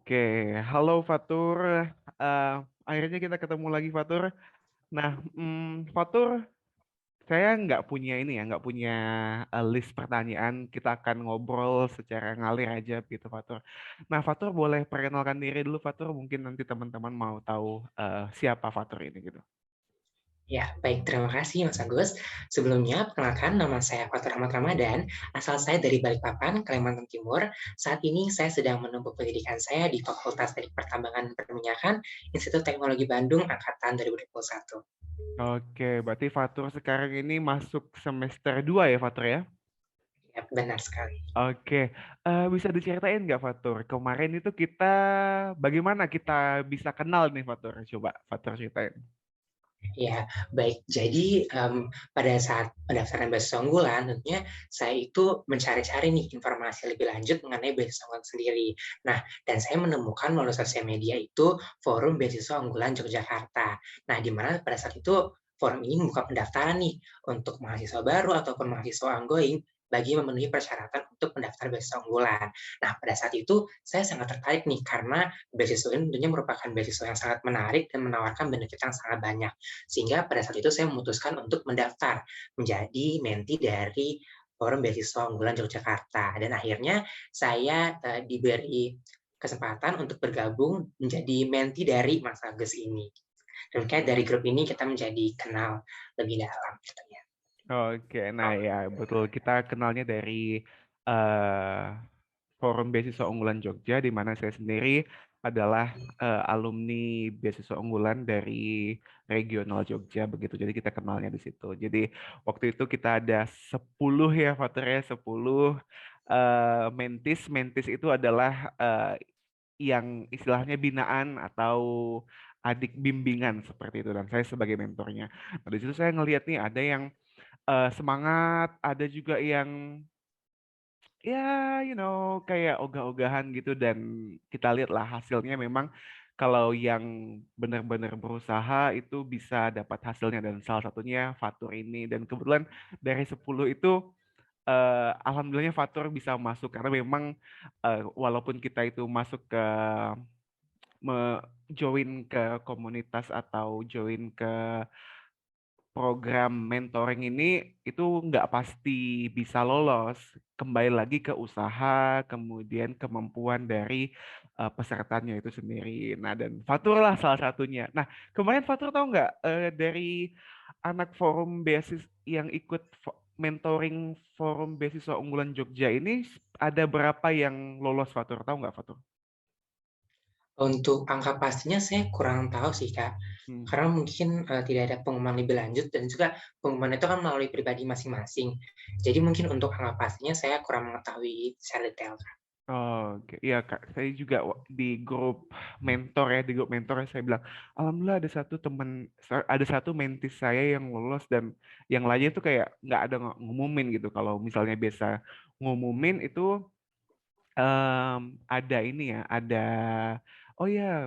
Oke, halo Fatur. Eh, Akhirnya kita ketemu lagi Fatur. Nah, Fatur, saya nggak punya ini ya, nggak punya list pertanyaan. Kita akan ngobrol secara ngalir aja gitu, Fatur. Nah, Fatur boleh perkenalkan diri dulu, Fatur. Mungkin nanti teman-teman mau tahu siapa Fatur ini gitu. Ya, baik. Terima kasih, Mas Agus. Sebelumnya, perkenalkan nama saya Fatur Ahmad Ramadan. Asal saya dari Balikpapan, Kalimantan Timur. Saat ini saya sedang menempuh pendidikan saya di Fakultas Teknik Pertambangan dan Perminyakan, Institut Teknologi Bandung, Angkatan 2021. Oke, berarti Fatur sekarang ini masuk semester 2 ya, Fatur ya? Ya, benar sekali. Oke, bisa diceritain nggak Fatur? Kemarin itu kita bagaimana kita bisa kenal nih Fatur? Coba Fatur ceritain. Ya, baik. Jadi pada saat pendaftaran beasiswa unggulan, tentunya saya itu mencari-cari nih informasi lebih lanjut mengenai beasiswa unggulan sendiri. Nah, dan saya menemukan melalui sosial media itu forum beasiswa unggulan Yogyakarta. Nah, di mana pada saat itu forum ini membuka pendaftaran nih untuk mahasiswa baru ataupun mahasiswa ongoing bagi memenuhi persyaratan untuk mendaftar beasiswa unggulan. Nah, pada saat itu saya sangat tertarik nih karena beasiswa ini tentunya merupakan beasiswa yang sangat menarik dan menawarkan benefit yang sangat banyak. Sehingga pada saat itu saya memutuskan untuk mendaftar menjadi menti dari Forum Beasiswa Unggulan Yogyakarta. Dan akhirnya saya diberi kesempatan untuk bergabung menjadi menti dari Mas Agus ini. Dan kayak dari grup ini kita menjadi kenal lebih dalam gitu ya. Oke, nah ya betul kita kenalnya dari eh, Forum Beasiswa Unggulan Jogja, di mana saya sendiri adalah alumni beasiswa unggulan dari regional Jogja begitu. Jadi kita kenalnya di situ. Jadi waktu itu kita ada 10 ya Fatur ya, 10 mentis. Mentis itu adalah yang istilahnya binaan atau adik bimbingan seperti itu, dan saya sebagai mentornya. Nah, di situ saya ngelihat nih ada yang semangat, ada juga yang ya kayak ogah-ogahan gitu, dan kita lihatlah hasilnya memang kalau yang benar-benar berusaha itu bisa dapat hasilnya, dan salah satunya Fatur ini. Dan kebetulan dari 10 itu alhamdulillahnya Fatur bisa masuk, karena memang walaupun kita itu masuk ke join ke komunitas atau join ke program mentoring ini, itu nggak pasti bisa lolos. Kembali lagi ke usaha, kemudian kemampuan dari pesertanya itu sendiri. Nah, dan Fatur lah salah satunya. Nah, kemarin Fatur tahu nggak dari anak forum beasis yang ikut mentoring forum beasiswa unggulan Jogja ini, ada berapa yang lolos Fatur? Tahu nggak Fatur? Untuk angka pastinya saya kurang tahu sih, Kak. Hmm. Karena mungkin tidak ada pengumuman lebih lanjut dan juga pengumuman itu kan melalui pribadi masing-masing. Jadi mungkin untuk angka pastinya saya kurang mengetahui secara detail, Kak. Oke, iya Kak, saya juga di grup mentor ya, di grup mentor saya bilang, alhamdulillah ada satu teman, ada satu mentis saya yang lolos, dan yang lainnya tuh kayak nggak ada ngumumin gitu. Kalau misalnya biasa ngumumin itu ada ini ya, ada oh ya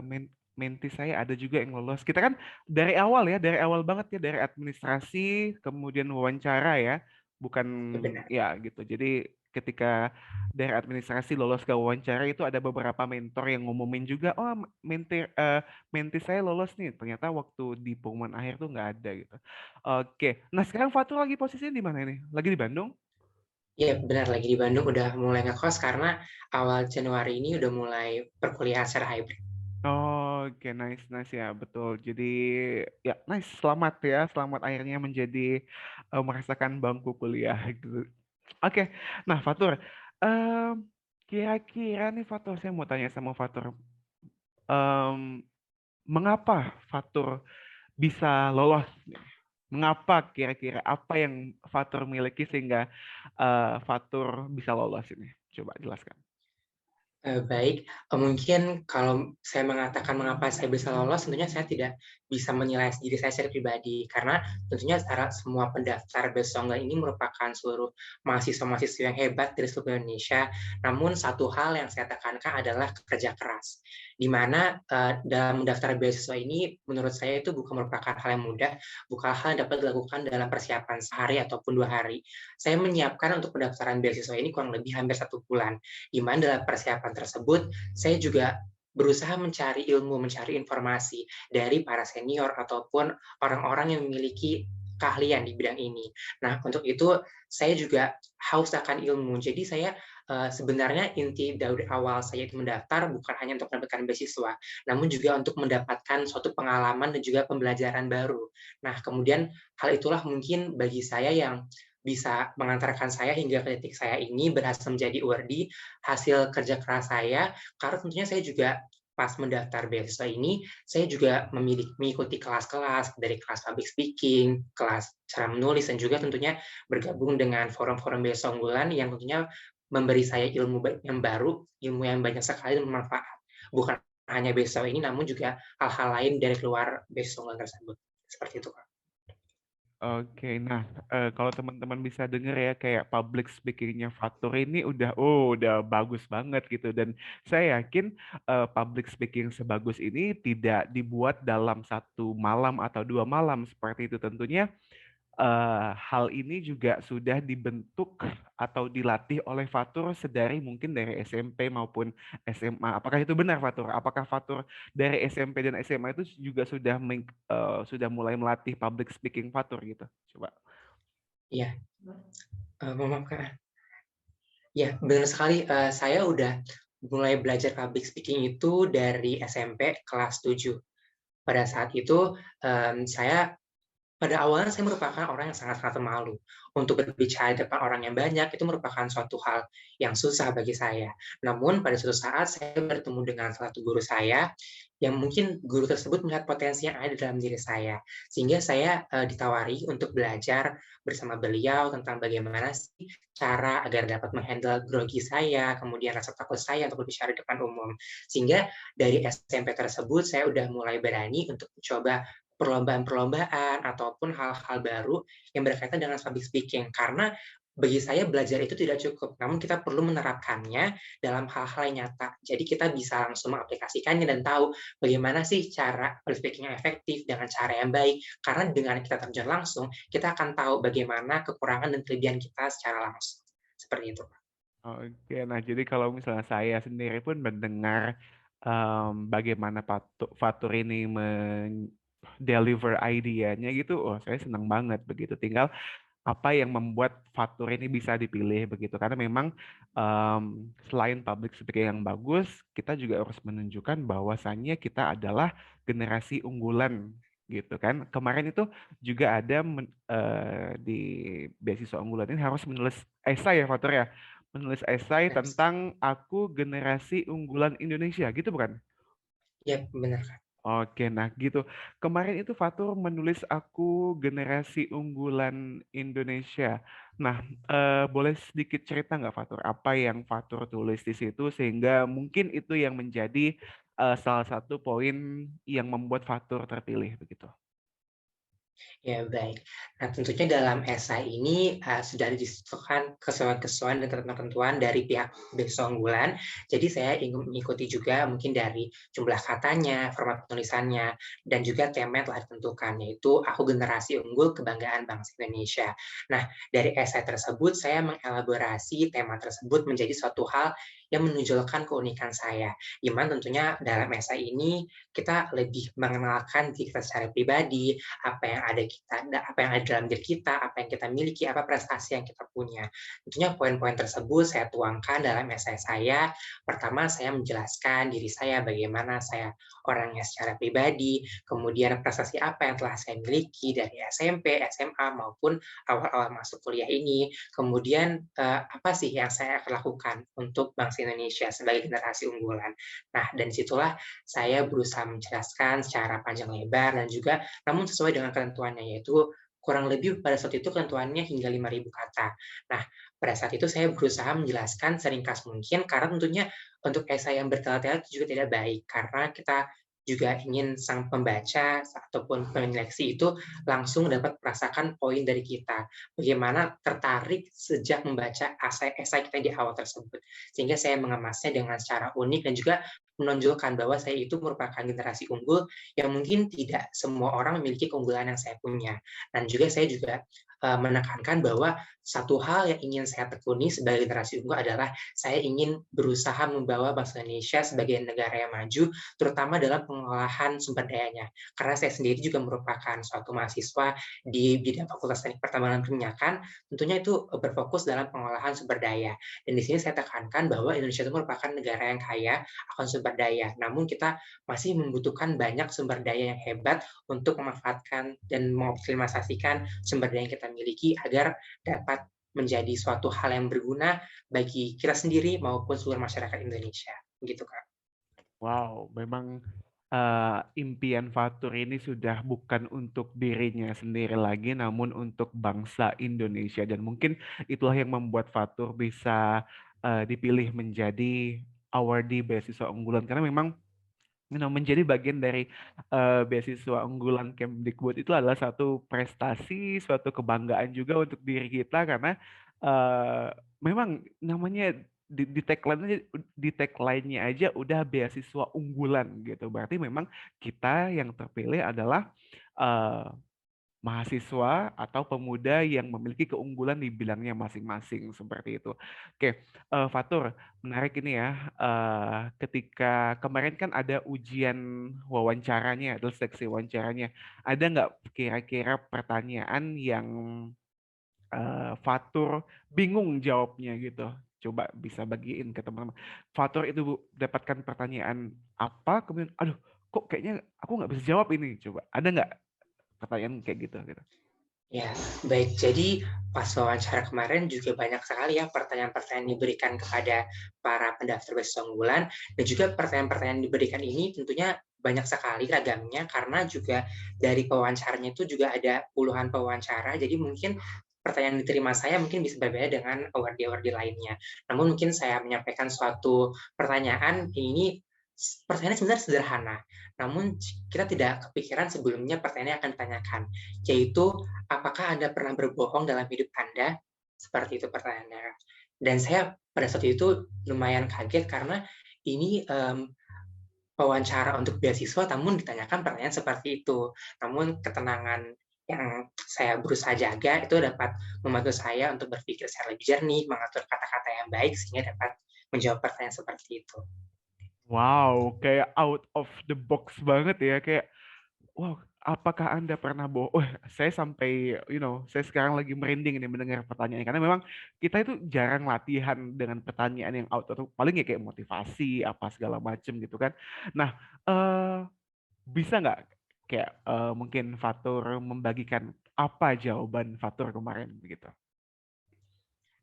mentis saya ada juga yang lolos. Kita kan dari awal ya, dari awal banget ya, dari administrasi kemudian wawancara ya, bukan Ya, benar. ya gitu. Jadi ketika dari administrasi lolos ke wawancara itu ada beberapa mentor yang ngumumin juga, oh mentis saya lolos nih. Ternyata waktu di pengumuman akhir tuh nggak ada gitu. Oke, nah sekarang Fatul lagi posisinya di mana ini? Lagi di Bandung? Ya, benar lagi di Bandung udah mulai ngekos karena awal Januari ini udah mulai perkuliahan secara hybrid. Oke, nice, nice ya, betul. Jadi, ya, nice, selamat ya, selamat akhirnya menjadi merasakan bangku kuliah gitu. Oke, nah Fatur, em, kira-kira nih Fatur, saya mau tanya sama Fatur, em, mengapa Fatur bisa lolos nih? Mengapa kira-kira apa yang Fatur miliki sehingga Fatur bisa lolos ini? Coba jelaskan. Baik, mungkin kalau saya mengatakan mengapa saya bisa lolos, tentunya saya tidak bisa menilai diri saya secara pribadi, karena tentunya secara semua pendaftar Besonga ini merupakan seluruh mahasiswa-mahasiswa yang hebat dari seluruh Indonesia. Namun satu hal yang saya tekankan adalah kerja keras, di mana dalam mendaftar beasiswa ini menurut saya itu bukan merupakan hal yang mudah, bukan hal yang dapat dilakukan dalam persiapan sehari ataupun 2 hari. Saya menyiapkan untuk pendaftaran beasiswa ini kurang lebih hampir 1 bulan, di mana dalam persiapan tersebut saya juga berusaha mencari ilmu, mencari informasi dari para senior ataupun orang-orang yang memiliki keahlian di bidang ini. Nah, untuk itu saya juga haus akan ilmu. Jadi saya sebenarnya inti dari awal saya itu mendaftar bukan hanya untuk mendapatkan beasiswa, namun juga untuk mendapatkan suatu pengalaman dan juga pembelajaran baru. Nah, kemudian hal itulah mungkin bagi saya yang bisa mengantarkan saya hingga ke titik saya ini berhasil menjadi awardee hasil kerja keras saya, karena tentunya saya juga pas mendaftar beasiswa ini, saya juga mengikuti kelas-kelas dari kelas public speaking, kelas cara menulis, dan juga tentunya bergabung dengan forum-forum beasiswa unggulan yang tentunya memberi saya ilmu yang baru, ilmu yang banyak sekali dan bermanfaat. Bukan hanya beasiswa ini, namun juga hal-hal lain dari luar beasiswa unggulan tersebut. Seperti itu, Kak. Oke, nah kalau teman-teman bisa denger ya kayak public speakingnya Fatur ini udah bagus banget gitu dan saya yakin public speaking sebagus ini tidak dibuat dalam 1 malam atau 2 malam seperti itu tentunya hal ini juga sudah dibentuk atau dilatih oleh Fatur sedari mungkin dari SMP maupun SMA. Apakah itu benar, Fatur? Apakah Fatur dari SMP dan SMA itu juga sudah mulai melatih public speaking Fatur gitu? Coba. Iya, maaf, Kak. Ya, benar sekali. Saya udah mulai belajar public speaking itu dari SMP kelas 7. Pada saat itu, saya pada awalnya saya merupakan orang yang sangat-sangat pemalu. Untuk berbicara di depan orang yang banyak itu merupakan suatu hal yang susah bagi saya. Namun pada suatu saat saya bertemu dengan salah satu guru saya, yang mungkin guru tersebut melihat potensi yang ada dalam diri saya. Sehingga saya ditawari untuk belajar bersama beliau tentang bagaimana sih cara agar dapat menghandle grogi saya, kemudian rasa takut saya untuk berbicara di depan umum. Sehingga dari SMP tersebut saya udah mulai berani untuk mencoba perlombaan-perlombaan ataupun hal-hal baru yang berkaitan dengan public speaking. Karena bagi saya belajar itu tidak cukup, namun kita perlu menerapkannya dalam hal-hal yang nyata. Jadi kita bisa langsung mengaplikasikannya dan tahu bagaimana sih cara public speaking yang efektif dengan cara yang baik. Karena dengan kita terjun langsung, kita akan tahu bagaimana kekurangan dan kelebihan kita secara langsung. Seperti itu. Oke, nah jadi kalau misalnya saya sendiri pun mendengar bagaimana Fatur ini deliver idenya gitu, oh saya senang banget begitu. Tinggal apa yang membuat Fatur ini bisa dipilih begitu karena memang selain public speaking yang bagus kita juga harus menunjukkan bahwasannya kita adalah generasi unggulan gitu kan kemarin itu juga ada di beasiswa unggulan ini harus menulis esai ya Fatur ya menulis esai Ya, tentang aku generasi unggulan Indonesia gitu bukan? ya benar, Kak. Oke, nah gitu. Kemarin itu Fatur menulis aku generasi unggulan Indonesia. Nah, boleh sedikit cerita nggak Fatur? Apa yang Fatur tulis di situ sehingga mungkin itu yang menjadi salah satu poin yang membuat Fatur terpilih begitu. Ya, baik. Nah, tentunya dalam esai ini sudah disebutkan kesesuaian-kesesuaian dan ketentuan dari pihak beasiswa unggulan. Jadi saya ingin mengikuti juga mungkin dari jumlah katanya, format penulisannya, dan juga tema yang telah ditentukan, yaitu Aku Generasi Unggul Kebanggaan Bangsa Indonesia. Nah, dari esai tersebut saya mengelaborasi tema tersebut menjadi suatu hal yang menonjolkan keunikan saya. Di mana tentunya dalam esai ini kita lebih mengenalkan diri kita secara pribadi, apa yang ada dalam diri kita, apa yang kita miliki, apa prestasi yang kita punya. Tentunya poin-poin tersebut saya tuangkan dalam esai saya. Pertama, saya menjelaskan diri saya, bagaimana saya orangnya secara pribadi, kemudian prestasi apa yang telah saya miliki dari SMP, SMA, maupun awal-awal masuk kuliah ini. Kemudian, apa sih yang saya akan lakukan untuk bangsa Indonesia sebagai generasi unggulan. Nah, dan situlah saya berusaha menjelaskan secara panjang lebar dan juga namun sesuai dengan ketentuannya, yaitu kurang lebih pada saat itu ketentuannya hingga 5.000 kata. Nah, pada saat itu saya berusaha menjelaskan seringkas mungkin karena tentunya untuk esai yang bertele-tele itu juga tidak baik, karena kita juga ingin sang pembaca ataupun penyeleksi itu langsung dapat merasakan poin dari kita. Bagaimana tertarik sejak membaca esai kita di awal tersebut. Sehingga saya mengemasnya dengan secara unik dan juga menonjolkan bahwa saya itu merupakan generasi unggul yang mungkin tidak semua orang memiliki keunggulan yang saya punya. Dan juga saya juga menekankan bahwa satu hal yang ingin saya tekuni sebagai generasi unggul adalah saya ingin berusaha membawa bangsa Indonesia sebagai negara yang maju, terutama dalam pengolahan sumber dayanya. Karena saya sendiri juga merupakan suatu mahasiswa di bidang Fakultas Teknik Pertambangan dan Perminyakan, tentunya itu berfokus dalam pengolahan sumber daya. Dan di sini saya tekankan bahwa Indonesia itu merupakan negara yang kaya akan sumber daya. Namun kita masih membutuhkan banyak sumber daya yang hebat untuk memanfaatkan dan mengoptimalisasikan sumber daya yang kita miliki agar dapat menjadi suatu hal yang berguna bagi kita sendiri maupun seluruh masyarakat Indonesia. Begitu, Kak. Wow, memang impian Fatur ini sudah bukan untuk dirinya sendiri lagi, namun untuk bangsa Indonesia. Dan mungkin itulah yang membuat Fatur bisa dipilih menjadi awardee beasiswa unggulan. Karena memang menjadi bagian dari beasiswa unggulan Kemdikbud itu adalah satu prestasi, suatu kebanggaan juga untuk diri kita karena eh, memang namanya di tagline-nya aja udah beasiswa unggulan gitu. Berarti memang kita yang terpilih adalah eh, mahasiswa atau pemuda yang memiliki keunggulan di bidangnya masing-masing seperti itu. Oke, Fatur, menarik ini ya. Ketika kemarin kan ada ujian wawancaranya, atau seleksi wawancaranya, ada nggak kira-kira pertanyaan yang Fatur bingung jawabnya gitu? Coba bisa bagiin ke teman-teman. Fatur itu dapatkan pertanyaan apa, kemudian, aduh, kok kayaknya aku nggak bisa jawab ini. Coba, ada nggak pertanyaan kayak gitu gitu? Ya, baik. Jadi pas wawancara kemarin juga banyak sekali ya pertanyaan-pertanyaan diberikan kepada para pendaftar beasiswa unggulan dan juga pertanyaan-pertanyaan diberikan ini tentunya banyak sekali ragamnya karena juga dari pewawancaranya itu juga ada puluhan pewawancara. Jadi mungkin pertanyaan yang diterima saya mungkin bisa berbeda dengan awardee-awardee lainnya. Namun mungkin saya menyampaikan suatu pertanyaan ini pertanyaannya sebenarnya sederhana. Namun kita tidak kepikiran sebelumnya pertanyaan yang akan ditanyakan, yaitu apakah Anda pernah berbohong dalam hidup Anda? Seperti itu pertanyaannya. Dan saya pada saat itu lumayan kaget karena ini wawancara untuk beasiswa, namun ditanyakan pertanyaan seperti itu. Namun ketenangan yang saya berusaha jaga itu dapat membantu saya untuk berpikir secara lebih jernih, mengatur kata-kata yang baik sehingga dapat menjawab pertanyaan seperti itu. Wow, kayak out of the box banget ya. Kayak, wow, apakah Anda pernah bohong? Oh, saya sampai, saya sekarang lagi merinding ini mendengar pertanyaan. Karena memang kita itu jarang latihan dengan pertanyaan yang out of, paling ya kayak motivasi, apa segala macem gitu kan. Nah, eh bisa nggak kayak mungkin Fatur membagikan apa jawaban Fatur kemarin gitu?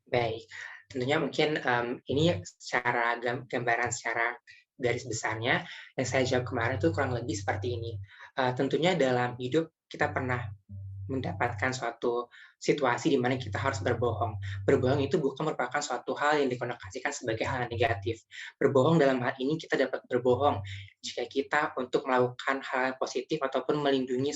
Baik, tentunya mungkin ini secara gambaran secara garis besarnya yang saya jawab kemarin itu kurang lebih seperti ini. Tentunya dalam hidup kita pernah mendapatkan suatu situasi di mana kita harus berbohong. Berbohong itu bukan merupakan suatu hal yang dikonotasikan sebagai hal yang negatif. Berbohong dalam hal ini kita dapat berbohong jika kita untuk melakukan hal yang positif ataupun melindungi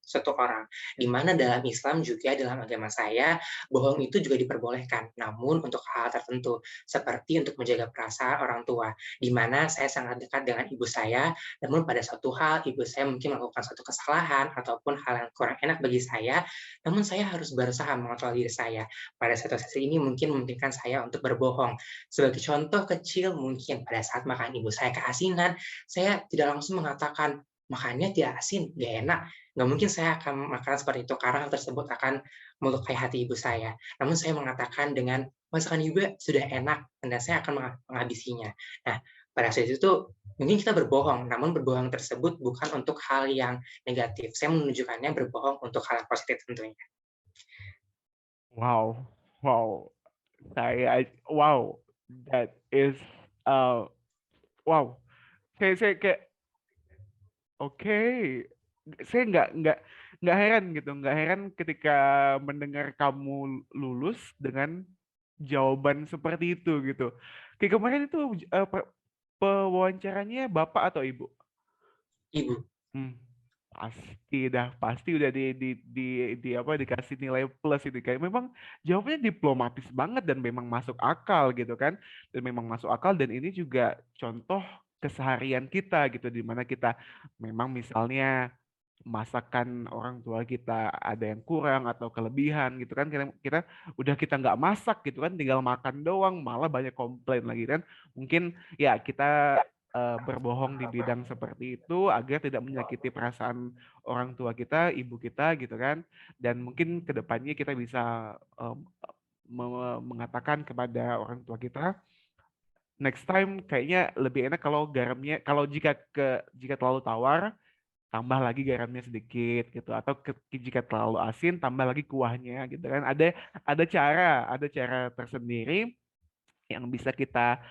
suatu orang. Di mana dalam Islam juga dalam agama saya, bohong itu juga diperbolehkan. Namun untuk hal tertentu, seperti untuk menjaga perasaan orang tua. Di mana saya sangat dekat dengan ibu saya, namun pada suatu hal ibu saya mungkin melakukan suatu kesalahan ataupun hal yang kurang enak bagi saya, namun saya harus berusaha mengontrol diri saya. Pada situasi ini mungkin memungkinkan saya untuk berbohong. Sebagai contoh kecil, mungkin pada saat makan ibu saya keasinan, saya tidak langsung mengatakan, makannya tidak asin, nggak enak. Nggak mungkin saya akan makan seperti itu, karena hal tersebut akan melukai hati ibu saya. Namun saya mengatakan dengan, masakan ibu sudah enak, dan saya akan menghabisinya. Nah, pada saat itu mungkin kita berbohong, namun berbohong tersebut bukan untuk hal yang negatif. Saya menunjukkannya berbohong untuk hal yang positif tentunya. Wow, wow, wow, that is, uh, wow. Saya kayak, oke, saya nggak heran gitu, nggak heran ketika mendengar kamu lulus dengan jawaban seperti itu gitu. Kayak kemarin itu pewawancaranya bapak atau ibu? Ibu. Hmm, pasti udah di apa dikasih nilai plus itu kayak memang jawabannya diplomatis banget dan memang masuk akal gitu kan, dan memang masuk akal, dan ini juga contoh keseharian kita gitu di mana kita memang misalnya masakan orang tua kita ada yang kurang atau kelebihan gitu kan, kita nggak masak gitu kan, tinggal makan doang, malah banyak komplain lagi kan. Mungkin ya kita berbohong di bidang seperti itu agar tidak menyakiti perasaan orang tua kita, ibu kita gitu kan. Dan mungkin kedepannya kita bisa mengatakan kepada orang tua kita, next time kayaknya lebih enak kalau garamnya, kalau jika terlalu tawar, tambah lagi garamnya sedikit gitu, atau jika terlalu asin tambah lagi kuahnya gitu kan. Ada cara tersendiri yang bisa kita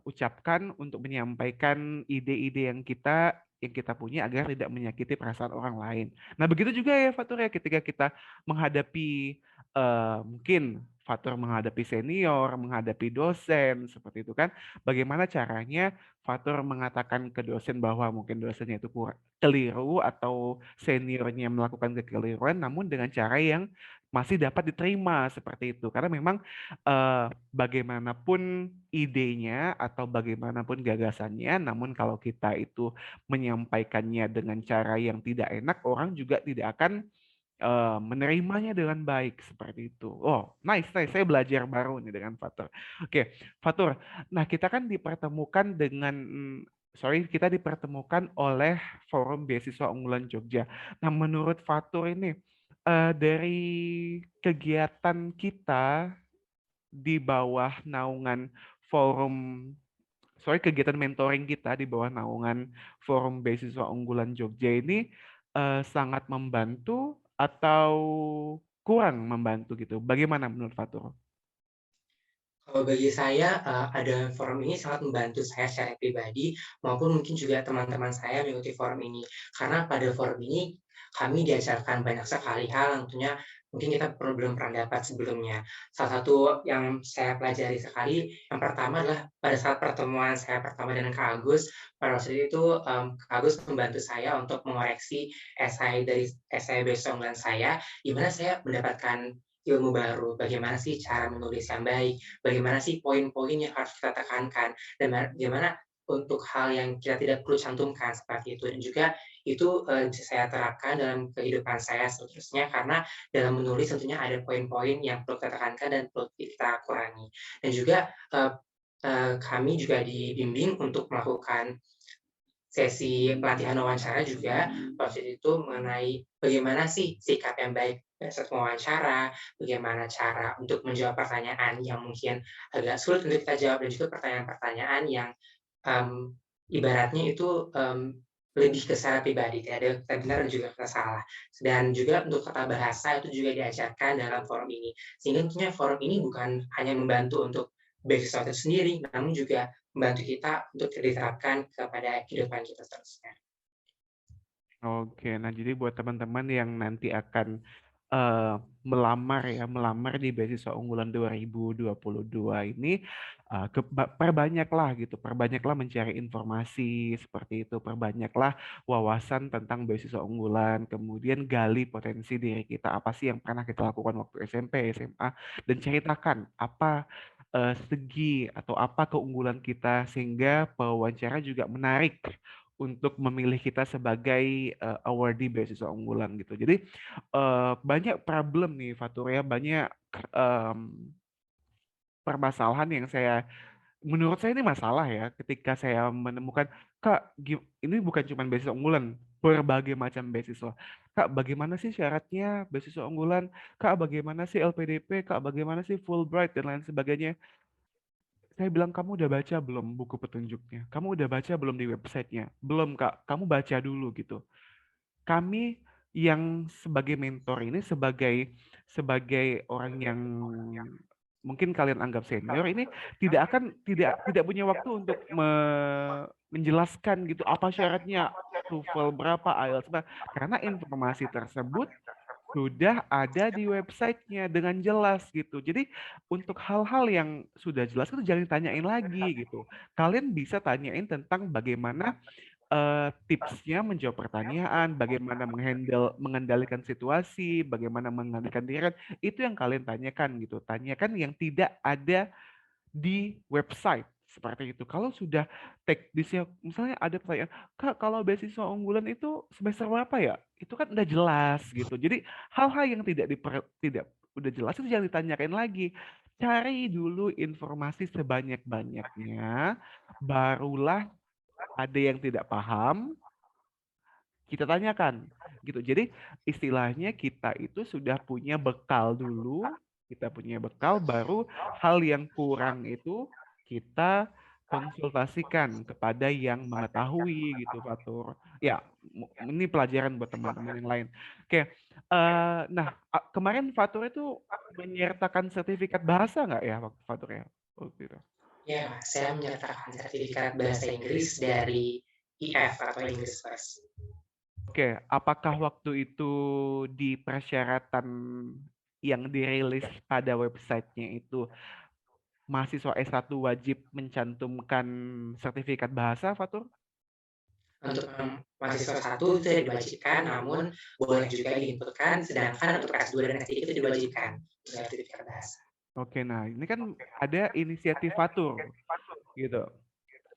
ucapkan untuk menyampaikan ide-ide yang kita punya agar tidak menyakiti perasaan orang lain. Nah, begitu juga ya Fatur ya, ketika kita menghadapi mungkin Fatur menghadapi senior, menghadapi dosen seperti itu kan, bagaimana caranya Fatur mengatakan ke dosen bahwa mungkin dosennya itu keliru atau seniornya melakukan kekeliruan, namun dengan cara yang masih dapat diterima seperti itu. Karena memang bagaimanapun idenya atau bagaimanapun gagasannya, namun kalau kita itu menyampaikannya dengan cara yang tidak enak, orang juga tidak akan menerimanya dengan baik seperti itu. Oh, nice, nice. Saya belajar baru nih dengan Fatur. Oke, Fatur. Nah, kita kan dipertemukan dengan kita dipertemukan oleh Forum Beasiswa Unggulan Jogja. Nah, menurut Fatur ini dari kegiatan kita di bawah naungan forum kegiatan mentoring kita di bawah naungan Forum Beasiswa Unggulan Jogja ini sangat membantu atau kurang membantu gitu. Bagaimana menurut Fatur? Kalau bagi saya, ada forum ini sangat membantu saya secara pribadi, maupun mungkin juga teman-teman saya mengikuti forum ini. Karena pada forum ini, kami diajarkan banyak sekali hal yang tentunya mungkin kita belum pernah dapat sebelumnya. Salah satu yang saya pelajari sekali, yang pertama adalah pada saat pertemuan saya pertama dengan Kak Agus, pada waktu itu, Kak Agus membantu saya untuk mengoreksi esai besok dan saya, di mana saya mendapatkan ilmu baru, bagaimana sih cara menulis yang baik, bagaimana sih poin-poin yang harus kita tekankan, dan bagaimana untuk hal yang kita tidak perlu cantumkan seperti itu. Dan juga itu bisa saya terapkan dalam kehidupan saya seterusnya, karena dalam menulis tentunya ada poin-poin yang perlu kita tekankan dan perlu kita kurangi. Dan juga kami juga dibimbing untuk melakukan sesi pelatihan wawancara juga waktu itu mengenai bagaimana sih sikap yang baik saat wawancara, bagaimana cara untuk menjawab pertanyaan yang mungkin agak sulit untuk kita jawab, dan juga pertanyaan-pertanyaan yang ibaratnya itu lebih ke secara pribadi, tidak ada kata benar dan juga kata salah. Dan juga untuk tata bahasa itu juga diajarkan dalam forum ini. Sehingga tentunya forum ini bukan hanya membantu untuk beasiswa itu sendiri, namun juga membantu kita untuk diterapkan kepada kehidupan kita seterusnya. Oke, nah jadi buat teman-teman yang nanti akan eh, melamar di beasiswa unggulan 2022 ini, perbanyaklah mencari informasi seperti itu, perbanyaklah wawasan tentang beasiswa unggulan, kemudian gali potensi diri kita, apa sih yang pernah kita lakukan waktu SMP, SMA, dan ceritakan apa segi atau apa keunggulan kita sehingga pewawancara juga menarik untuk memilih kita sebagai awardee beasiswa unggulan gitu. Jadi banyak problem nih Fatur ya, banyak em, permasalahan yang menurut saya ini masalah ya, ketika saya menemukan, Kak, ini bukan cuma beasiswa unggulan, berbagai macam beasiswa. Kak, bagaimana sih syaratnya beasiswa unggulan? Kak, bagaimana sih LPDP? Kak, bagaimana sih Fulbright dan lain sebagainya? Saya bilang, kamu udah baca belum buku petunjuknya? Kamu udah baca belum di websitenya? Belum, Kak. Kamu baca dulu gitu. Kami yang sebagai mentor ini, sebagai sebagai orang yang mungkin kalian anggap senior ini, tidak punya waktu untuk menjelaskan gitu apa syaratnya, TOEFL berapa, IELTS berapa, karena informasi tersebut sudah ada di websitenya dengan jelas gitu. Jadi untuk hal-hal yang sudah jelas itu jangan ditanyain lagi gitu. Kalian bisa tanyain tentang bagaimana tipsnya menjawab pertanyaan, bagaimana mengendalikan situasi, bagaimana mengendalikan diri, itu yang kalian tanyakan gitu. Tanyakan yang tidak ada di website Seperti itu. Kalau sudah teknisnya, misalnya ada pertanyaan, Kak, kalau beasiswa unggulan itu semester berapa ya? Itu kan udah jelas gitu. Jadi hal-hal yang tidak udah jelas itu jangan ditanyakan lagi. Cari dulu informasi sebanyak-banyaknya, barulah ada yang tidak paham, kita tanyakan gitu. Jadi istilahnya kita itu sudah punya bekal dulu, kita punya bekal baru hal yang kurang itu kita konsultasikan kepada yang mengetahui gitu, Fatur. Ya, ini pelajaran buat teman-teman yang lain. Oke, nah kemarin Fatur itu menyertakan sertifikat bahasa nggak ya waktu Fatur ya? Waktu itu. Ya, saya menyertakan sertifikat bahasa Inggris dari IF atau English First. Oke, apakah waktu itu di persyaratan yang dirilis pada websitenya itu mahasiswa S1 wajib mencantumkan sertifikat bahasa, Fatur? Untuk mahasiswa satu itu tidak diwajibkan, namun boleh juga diinputkan, sedangkan untuk S2 dan S3 itu diwajibkan sertifikat bahasa. Oke, nah ini kan ada inisiatif Fatur, gitu.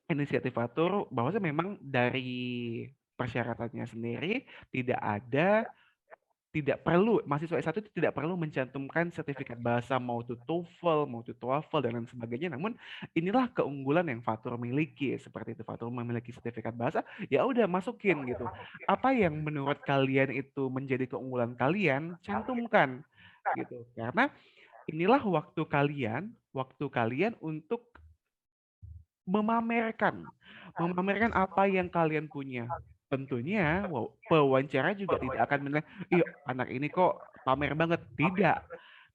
Inisiatif Fatur bahwa memang dari persyaratannya sendiri tidak ada tidak perlu mahasiswa S1 itu tidak perlu mencantumkan sertifikat bahasa mau itu TOEFL, mau itu TOEFL dan lain sebagainya. Namun inilah keunggulan yang Fatur miliki. Seperti itu Fatur memiliki sertifikat bahasa, ya udah masukin gitu. Apa yang menurut kalian itu menjadi keunggulan kalian, cantumkan gitu. Karena inilah waktu kalian untuk memamerkan, memamerkan apa yang kalian punya. Tentunya pewawancara juga tidak akan menilai, iya anak ini kok pamer banget. Tidak,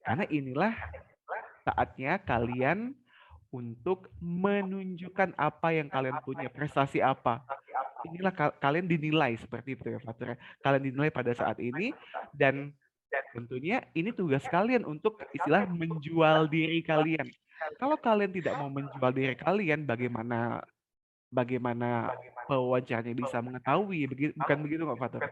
karena inilah saatnya kalian untuk menunjukkan apa yang kalian punya, prestasi apa. Inilah kalian dinilai seperti itu ya, Fatur. Kalian dinilai pada saat ini dan tentunya ini tugas kalian untuk istilah menjual diri kalian. Kalau kalian tidak mau menjual diri kalian, bagaimana bagaimana pewawancaranya bisa mengetahui? Bukan begitu kok, Fatur?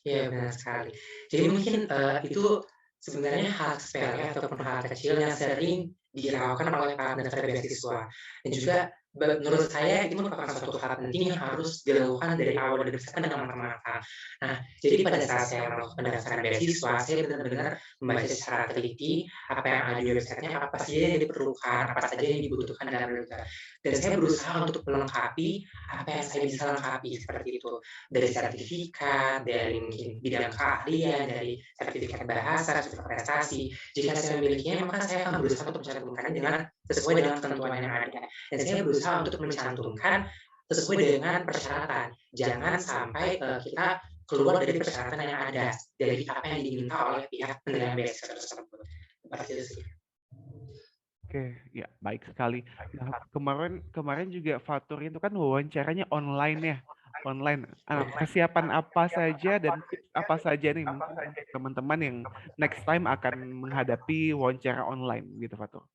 Iya, benar sekali. Jadi mungkin itu sebenarnya hal sepele ataupun hal kecil yang sering dirasakan oleh para penerima beasiswa. Dan juga menurut saya itu merupakan suatu hal penting yang harus dilakukan dari awal dan dipersiapkan dengan matang-matang. Nah, jadi pada saat saya melakukan pendaftaran beasiswa, saya benar-benar membaca secara teliti apa yang ada di websitenya, apa saja yang diperlukan, apa saja yang dibutuhkan dalam negara. Dan saya berusaha untuk melengkapi apa yang saya bisa lengkapi seperti itu, dari sertifikat, dari mungkin bidang keahlian, dari sertifikat bahasa, sertifikat prestasi. Jika saya memilikinya, maka saya akan berusaha untuk mencantumkannya dengan sesuai dengan ketentuan yang ada. Dan saya berusaha untuk mencantumkan sesuai dengan persyaratan. Jangan sampai kita keluar dari persyaratan yang ada, dari apa yang diminta oleh pihak penerima beasiswa tersebut. Seperti itu sih. Oke, ya baik sekali. Nah, kemarin kemarin juga Fatur itu kan wawancaranya online ya, online. Persiapan apa saja dan tips apa saja nih mungkin untuk teman-teman yang next time akan menghadapi wawancara online gitu, Fatur?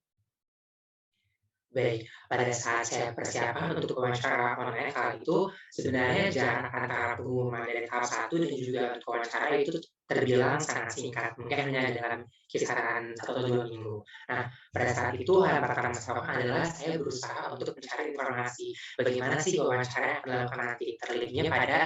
Baik, pada saat saya persiapan untuk wawancara online kali itu, sebenarnya jarak antara pengumuman dari tahap 1 dan juga untuk wawancara itu terbilang sangat singkat, mungkin hanya dalam kisaran 1 atau 2 minggu. Nah, pada saat itu hal yang pertama saya lakukan adalah saya berusaha untuk mencari informasi bagaimana sih wawancara yang akan dilakukan nanti, terlebihnya pada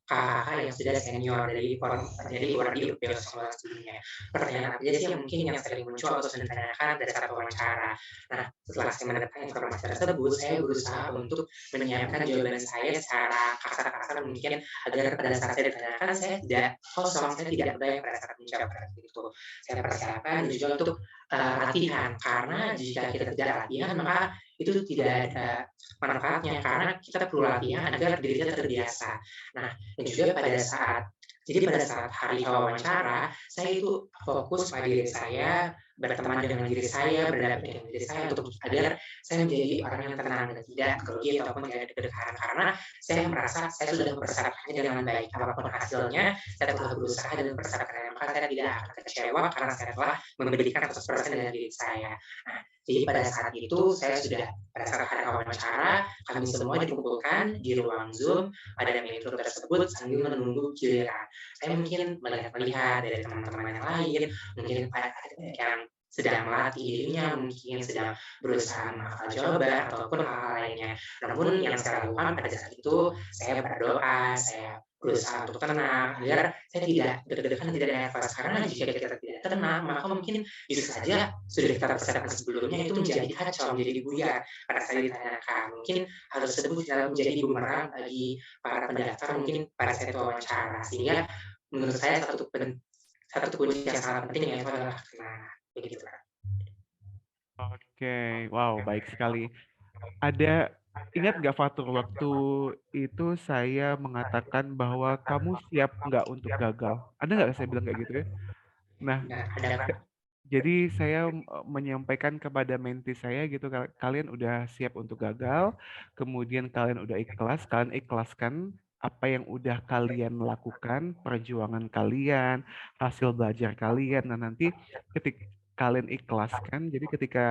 kakak yang sudah senior dari prodi beasiswa sebelumnya. Pertanyaan apa aja sih yang mungkin yang sering muncul atau sering ditanyakan pada saat wawancara. Nah, setelah saya mendapatkan informasi tersebut, saya berusaha untuk menyiapkan jawaban saya secara kasar-kasar mungkin agar pada saat saya ditanyakan saya tidak kosong, saya tidak blank pada saat menjawab seperti itu. Saya persiapkan dan juga untuk latihan, karena jika kita tidak latihan maka itu tidak ada manfaatnya, karena kita perlu latihan agar diri kita terbiasa. Nah, dan juga pada saat hari wawancara, saya itu fokus pada diri saya, berteman dengan diri saya, berdampingan dengan diri saya untuk agar saya menjadi orang yang tenang dan tidak grogi ataupun tidak deg-degan, karena saya merasa saya sudah mempersiapkannya dengan baik. Apapun hasilnya, saya telah berusaha dan mempersiapkannya, maka saya tidak akan kecewa karena saya telah memberikan 100% dari diri saya. Nah, jadi pada saat itu saya sudah pada saat hari wawancara, kami semua dikumpulkan di ruang Zoom pada meeting tersebut sambil menunggu giliran. Saya mungkin melihat dari teman-teman yang lain, mungkin ada yang sedang melatih dirinya, mungkin sedang berusaha menghafal jawaban ataupun hal-hal lainnya. Namun yang saya lakukan pada saat itu, saya berdoa, saya berusaha untuk tenang agar saya tidak deg-degan, tidak nervous. Karena jika kita tidak tenang, maka mungkin bisa saja sudah kita persiapkan sebelumnya itu menjadi kacau, menjadi buyar pada saat ditanyakan. Mungkin hal tersebut bisa menjadi bumerang bagi para pendaftar mungkin pada saat wawancara. Sehingga menurut saya satu kunci yang sangat penting yaitu adalah tenang. Begitu, Kak. Oke, wow, baik sekali. Ada, ingat nggak Fatur, waktu itu saya mengatakan bahwa kamu siap nggak untuk gagal? Ada nggak saya bilang kayak gitu ya? Nah, Nah, ada, Kak. jadi saya menyampaikan kepada menti saya gitu, kalian udah siap untuk gagal, kemudian kalian udah ikhlas, kalian ikhlaskan apa yang udah kalian lakukan, perjuangan kalian, hasil belajar kalian. Nah, nanti ketika kalian ikhlaskan, jadi ketika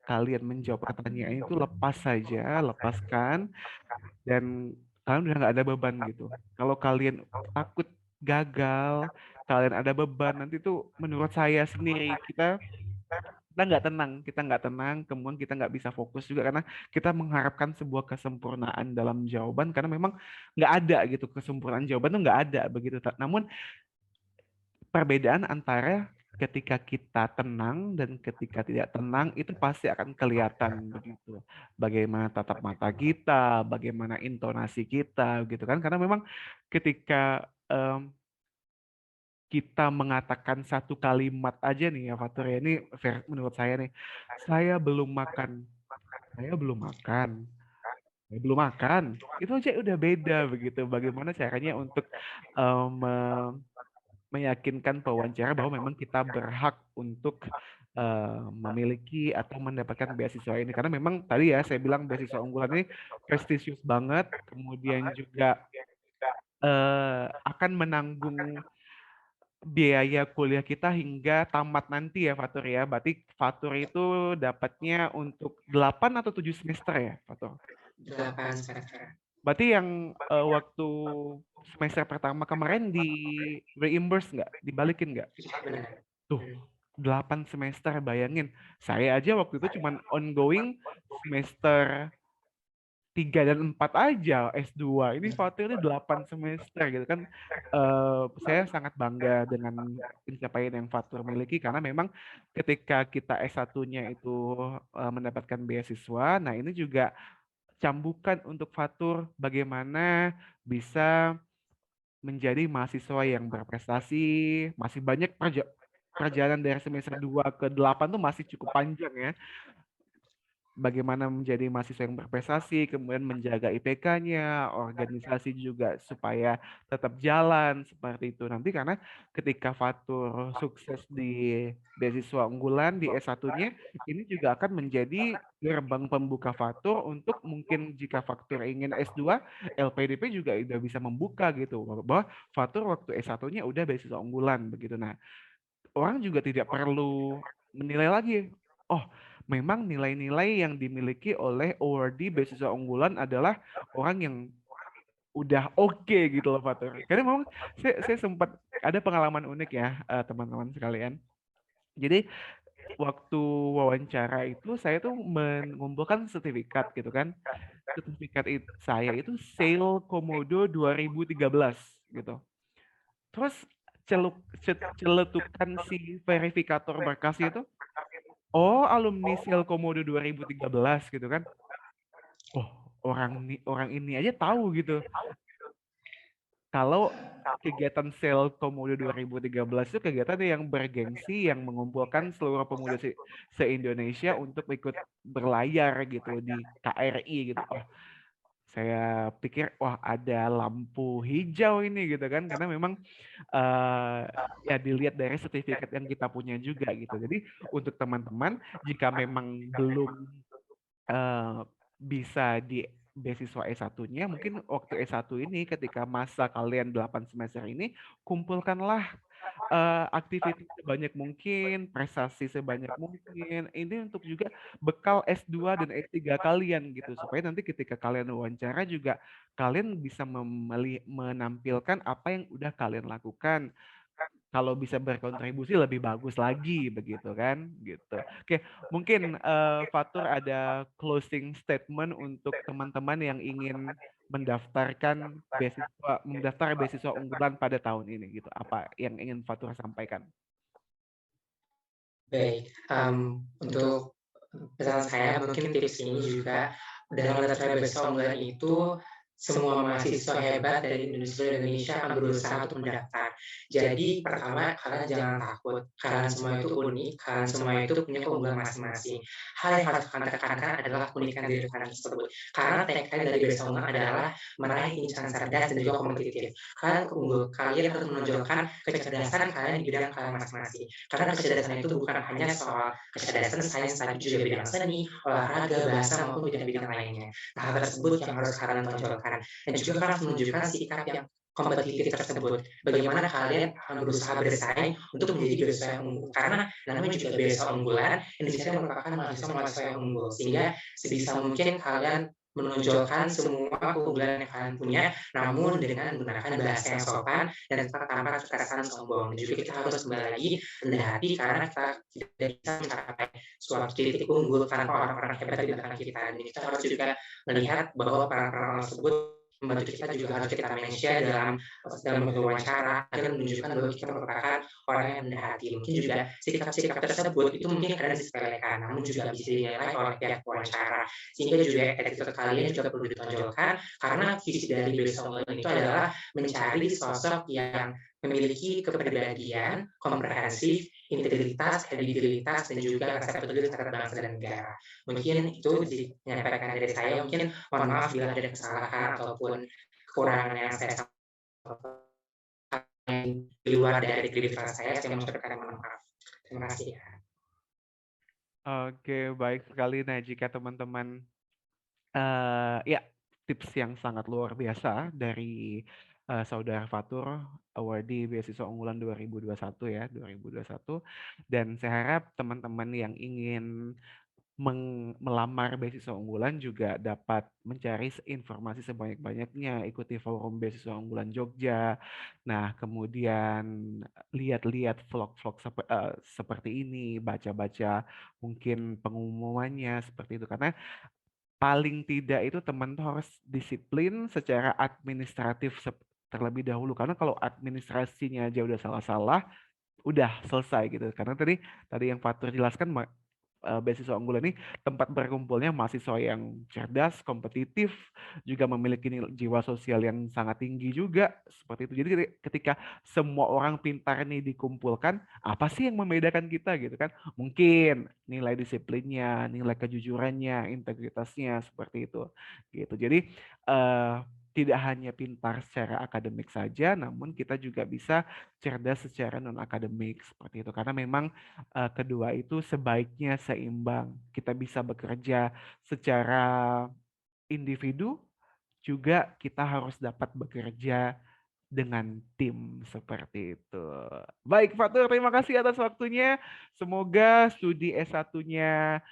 kalian menjawab pertanyaan itu lepas saja, lepaskan, dan kalian udah nggak ada beban gitu. Kalau kalian takut gagal, kalian ada beban, nanti tuh menurut saya sendiri kita nggak tenang, kemudian kita nggak bisa fokus juga karena kita mengharapkan sebuah kesempurnaan dalam jawaban karena memang nggak ada gitu, kesempurnaan jawaban tuh nggak ada begitu. Namun perbedaan antara ketika kita tenang dan ketika tidak tenang itu pasti akan kelihatan begitu. Bagaimana tatap mata kita, bagaimana intonasi kita gitu kan. Karena memang ketika kita mengatakan satu kalimat aja nih ya Fatur ya, ini menurut saya nih, saya belum makan, saya belum makan, saya belum makan, itu aja udah beda begitu. Bagaimana caranya untuk meyakinkan pewawancara bahwa memang kita berhak untuk memiliki atau mendapatkan beasiswa ini, karena memang tadi ya saya bilang beasiswa unggulan ini prestisius banget, kemudian juga akan menanggung biaya kuliah kita hingga tamat nanti ya Fatur ya. Berarti Fatur itu dapatnya untuk 8 atau 7 semester ya Fatur. 8 semester. Berarti yang waktu semester pertama kemarin di reimburse nggak? Dibalikin nggak? Iya, benar. Tuh, 8 semester bayangin. Saya aja waktu itu cuman ongoing semester 3 dan 4 aja S2. Ini Fatul ini 8 semester gitu kan. Saya sangat bangga dengan pencapaian yang Fatul miliki karena memang ketika kita S1-nya itu mendapatkan beasiswa, nah ini juga cambukan untuk Fatur bagaimana bisa menjadi mahasiswa yang berprestasi, masih banyak perjalanan dari semester 2 ke 8 tuh masih cukup panjang ya, bagaimana menjadi mahasiswa yang berprestasi, kemudian menjaga IPK-nya, organisasi juga supaya tetap jalan seperti itu. Nanti karena ketika Fatur sukses di beasiswa unggulan di S1-nya, ini juga akan menjadi gerbang pembuka Fatur untuk mungkin jika Fatur ingin S2, LPDP juga udah bisa membuka gitu. Bahwa Fatur waktu S1-nya udah beasiswa unggulan begitu. Nah, orang juga tidak perlu menilai lagi. Oh, memang nilai-nilai yang dimiliki oleh awardee beasiswa unggulan adalah orang yang udah oke gitu loh, Fatur. Karena memang saya sempat ada pengalaman unik ya, teman-teman sekalian. Jadi waktu wawancara itu saya tuh mengumpulkan sertifikat gitu kan. Sertifikat saya itu Sale Komodo 2013 gitu. Terus celetukan si verifikator berkas itu, oh alumni Sel Komodo 2013 gitu kan. Oh, orang ini aja tahu gitu. Kalau kegiatan Sel Komodo 2013 itu kegiatan yang bergengsi yang mengumpulkan seluruh pemuda se-Indonesia untuk ikut berlayar gitu di KRI gitu. Oh, saya pikir wah ada lampu hijau ini gitu kan karena memang eh ya dilihat dari sertifikat yang kita punya juga gitu. Jadi untuk teman-teman jika memang belum eh, bisa di beasiswa S1-nya, mungkin waktu S1 ini ketika masa kalian 8 semester ini kumpulkanlah aktivitas sebanyak mungkin, prestasi sebanyak mungkin. Ini untuk juga bekal S2 dan S3 kalian gitu supaya nanti ketika kalian wawancara juga kalian bisa menampilkan apa yang udah kalian lakukan. kalau bisa berkontribusi lebih bagus lagi begitu kan gitu. Oke, mungkin Fatur ada closing statement untuk teman-teman yang ingin mendaftar beasiswa unggulan pada tahun ini gitu. Apa yang ingin Fatur sampaikan? Baik, untuk pesan saya mungkin tips ini juga dalam mendaftar beasiswa unggulan itu semua mahasiswa hebat dari Indonesia akan berusaha untuk mendaftar. Jadi pertama, kalian jangan takut, kalian semua itu unik, kalian semua itu punya keunggulan masing-masing. Hal yang harus kalian tekankan adalah keunikan diri kalian tersebut. Karena tagline dari beasiswa unggulan adalah meraih insan cerdas dan juga kompetitif. Kalian harus menonjolkan kecerdasan kalian di bidang kalian masing-masing. Karena kecerdasan itu bukan hanya soal kecerdasan sains, tapi juga bidang seni, olahraga, bahasa, maupun bidang-bidang lainnya. Nah, hal tersebut yang harus kalian tonjolkan. Dan juga kalian harus menunjukkan sikap yang kompetitif tersebut. Bagaimana kalian akan berusaha bersaing untuk menjadi beasiswa yang unggul. Karena namanya juga beasiswa unggulan, Indonesia merupakan mahasiswa-mahasiswa yang unggul. Sehingga sebisa mungkin kalian menonjolkan semua keunggulan yang kalian punya, namun dengan menggunakan bahasa yang sopan dan tanpa terkesan sombong. Dan juga kita harus kembali lagi rendah hati karena kita tidak bisa mencapai suatu titik unggul tanpa orang-orang hebat di belakang kita. Dan kita harus juga melihat bahwa para-para orang tersebut membantu kita juga harus kita mention dalam wawancara agar menunjukkan bahwa kita merupakan orang yang rendah hati. Mungkin juga sikap-sikap tersebut itu mungkin kadang disepelekan, namun juga bisa dinilai oleh pihak wawancara. Sehingga juga attitude kalian juga perlu ditonjolkan karena visi dari beasiswa unggulan itu adalah mencari sosok yang memiliki kepribadian, komprehensif, integritas, kredibilitas, dan juga rasa peduli terhadap bangsa dan negara. Mungkin itu menyampaikan dari saya. Mungkin mohon maaf bila ada kesalahan ataupun kekurangan yang saya sampaikan di luar dari kredibilitas saya mengucapkan mohon maaf. Terima kasih ya. Oke, baik sekali. Nah, jika teman-teman ya, tips yang sangat luar biasa dari Saudara Fatur, awardee beasiswa unggulan 2021 ya, 2021. Dan saya harap teman-teman yang ingin melamar beasiswa unggulan juga dapat mencari informasi sebanyak-banyaknya, ikuti forum beasiswa unggulan Jogja. Nah, kemudian lihat-lihat vlog-vlog seperti ini, baca-baca mungkin pengumumannya seperti itu. Karena paling tidak itu teman tuh harus disiplin secara administratif terlebih dahulu. Karena kalau administrasinya aja udah salah-salah, udah selesai gitu. Karena tadi tadi yang Fatur jelaskan, beasiswa unggulan ini tempat berkumpulnya mahasiswa yang cerdas, kompetitif, juga memiliki jiwa sosial yang sangat tinggi juga seperti itu. Jadi ketika semua orang pintar nih dikumpulkan, apa sih yang membedakan kita gitu kan? Mungkin nilai disiplinnya, nilai kejujurannya, integritasnya seperti itu gitu. Jadi eh, tidak hanya pintar secara akademik saja, namun kita juga bisa cerdas secara non akademik seperti itu. Karena memang kedua itu sebaiknya seimbang. Kita bisa bekerja secara individu, juga kita harus dapat bekerja dengan tim seperti itu. Baik, Fatur, terima kasih atas waktunya. Semoga studi S1-nya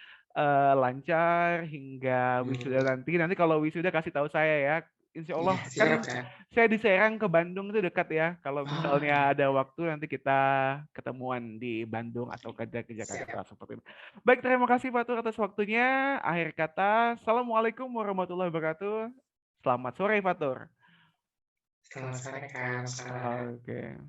lancar hingga wisuda nanti. Nanti kalau wisuda kasih tahu saya ya. Insya Iya, Allah siap kan kan? saya di Serang ke Bandung itu dekat ya. Kalau Oh, misalnya ada waktu nanti kita ketemuan di Bandung atau ke siap. Jakarta seperti itu. Baik, terima kasih Fatur atas waktunya. Akhir kata, Assalamualaikum warahmatullahi wabarakatuh. Selamat sore Fatur. Selamat sore, Kak. Salam. Oke.